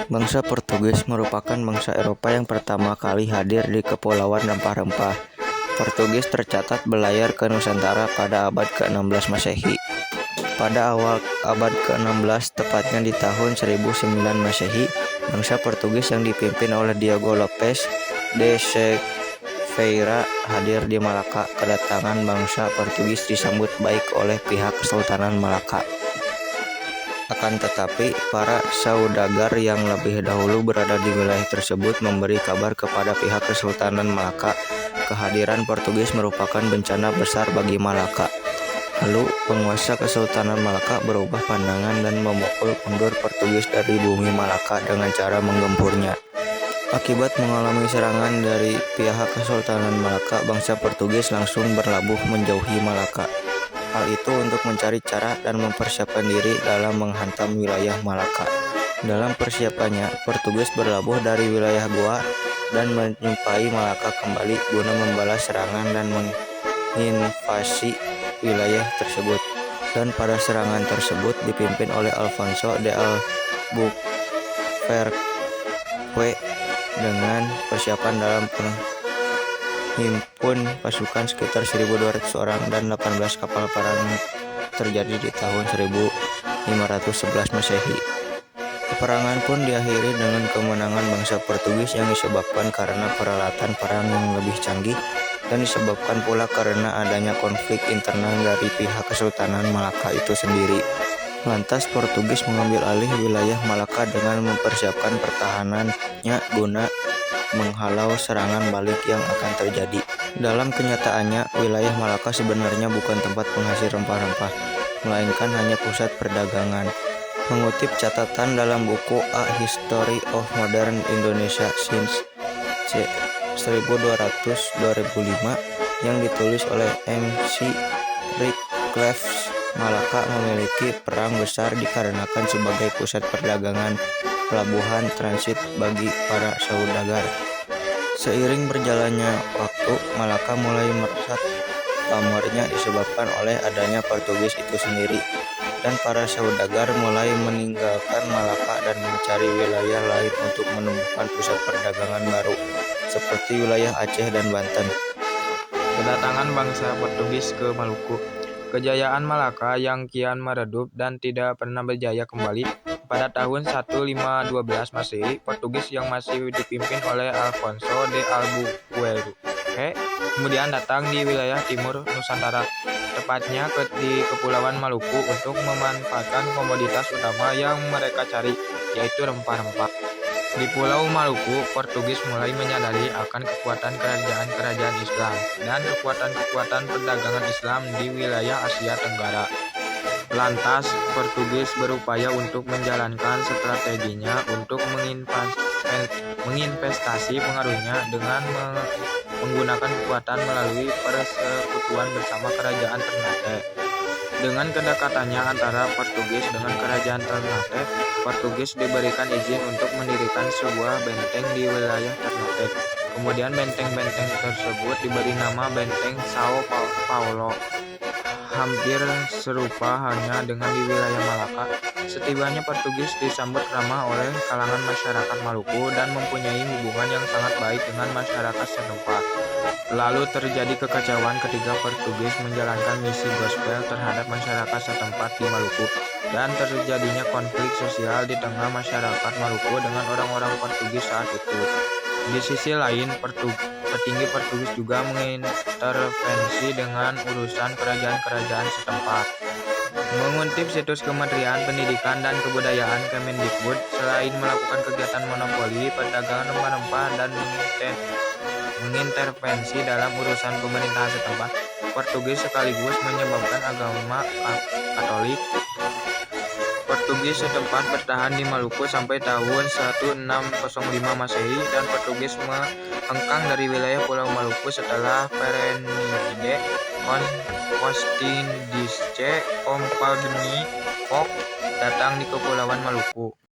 Bangsa Portugis merupakan bangsa Eropa yang pertama kali hadir di Kepulauan Rempah-Rempah. Portugis tercatat berlayar ke Nusantara pada abad ke-16 Masehi. Pada awal abad ke-16, tepatnya di tahun 1009 Masehi, bangsa Portugis yang dipimpin oleh Diego Lopes de Silveira hadir di Malaka. Kedatangan bangsa Portugis disambut baik oleh pihak Kesultanan Malaka. Akan tetapi, para saudagar yang lebih dahulu berada di wilayah tersebut memberi kabar kepada pihak Kesultanan Malaka kehadiran Portugis merupakan bencana besar bagi Malaka. Lalu, penguasa Kesultanan Malaka berubah pandangan dan memukul mundur Portugis dari bumi Malaka dengan cara menggempurnya. Akibat mengalami serangan dari pihak Kesultanan Malaka, bangsa Portugis langsung berlabuh menjauhi Malaka. Hal itu untuk mencari cara dan mempersiapkan diri dalam menghantam wilayah Malaka. Dalam persiapannya, Portugis berlabuh dari wilayah Goa dan menjumpai Malaka kembali guna membalas serangan dan menginvasi wilayah tersebut. Dan pada serangan tersebut dipimpin oleh Alfonso de Albuquerque dengan persiapan dalam himpun pasukan sekitar 1.200 orang dan 18 kapal perang terjadi di tahun 1511 Masehi. Peperangan pun diakhiri dengan kemenangan bangsa Portugis yang disebabkan karena peralatan perang yang lebih canggih dan disebabkan pula karena adanya konflik internal dari pihak Kesultanan Malaka itu sendiri. Lantas Portugis mengambil alih wilayah Malaka dengan mempersiapkan pertahanannya guna menghalau serangan balik yang akan terjadi. Dalam kenyataannya, wilayah Malaka sebenarnya bukan tempat penghasil rempah-rempah, melainkan hanya pusat perdagangan. Mengutip catatan dalam buku A History of Modern Indonesia since 1200-2005 yang ditulis oleh M.C. Rickleff, Malaka memiliki perang besar dikarenakan sebagai pusat perdagangan, pelabuhan transit bagi para saudagar. Seiring berjalannya waktu, Malaka mulai meresap pamornya disebabkan oleh adanya Portugis itu sendiri, dan para saudagar mulai meninggalkan Malaka dan mencari wilayah lain untuk menemukan pusat perdagangan baru, seperti wilayah Aceh dan Banten. Kedatangan bangsa Portugis ke Maluku. Kejayaan Malaka yang kian meredup dan tidak pernah berjaya kembali. Pada tahun 1512 Masehi, Portugis yang masih dipimpin oleh Alfonso de Albuquerque kemudian datang di wilayah timur Nusantara, tepatnya di Kepulauan Maluku untuk memanfaatkan komoditas utama yang mereka cari, yaitu rempah-rempah. Di Pulau Maluku, Portugis mulai menyadari akan kekuatan kerajaan-kerajaan Islam dan kekuatan-kekuatan perdagangan Islam di wilayah Asia Tenggara. Lantas, Portugis berupaya untuk menjalankan strateginya untuk menginvestasi pengaruhnya dengan menggunakan kekuatan melalui persekutuan bersama kerajaan Ternate. Dengan kedekatannya antara Portugis dengan kerajaan Ternate, Portugis diberikan izin untuk mendirikan sebuah benteng di wilayah Ternate. Kemudian benteng-benteng tersebut diberi nama Benteng Sao Paulo. Hampir serupa halnya dengan di wilayah Malaka. Setibanya Portugis disambut ramah oleh kalangan masyarakat Maluku dan mempunyai hubungan yang sangat baik dengan masyarakat setempat. Lalu terjadi kekacauan ketika Portugis menjalankan misi gospel terhadap masyarakat setempat di Maluku, dan terjadinya konflik sosial di tengah masyarakat Maluku dengan orang-orang Portugis saat itu. Di sisi lain, petinggi Portugis juga mengintervensi dengan urusan kerajaan-kerajaan setempat. Mengutip situs Kementerian Pendidikan dan Kebudayaan Kemendikbud, selain melakukan kegiatan monopoli perdagangan rempah-rempah dan mengintervensi dalam urusan pemerintahan setempat, Portugis sekaligus menyebabkan agama Katolik. Portugis setempat bertahan di Maluku sampai tahun 1605 Masehi, dan Portugis menghengkang dari wilayah Pulau Maluku setelah Fernando Constantinides Compagnie datang di Kepulauan Maluku.